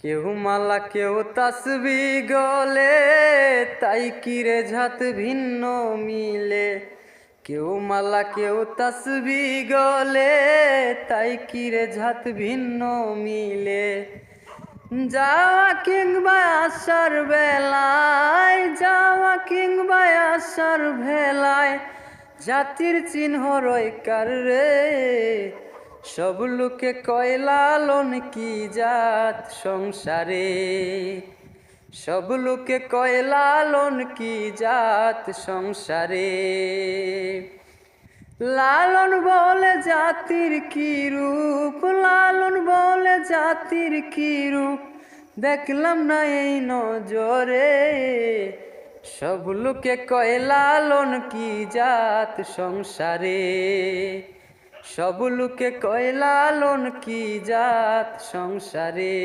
কেউ মালা কেউ তাসবি গলে, তাই কিরে ঝাত ভিন্ন মিলে। কেউ মালা কেউ তাসবি গলে, তাই কিরে ঝাত ভিন্ন মিলে। যাওয়া কিংবা আসার বেলায়, যাওয়া কিংবা আসার ভেলায়, জাতির চিহ্ন রয়কার রে। সব লোকে কয় লালন কি জাত সংসারে। সব লোকে কয় লালন কি জাত সংসারে। লালন বলে জাতির কি রূপ, লালন বলে জাতির কি রূপ, দেখলাম না এই নজরে। সব লোকে কয় লালন কি জাত সংসারে। সব লোকে কয় লালন কি জাত সংসারে।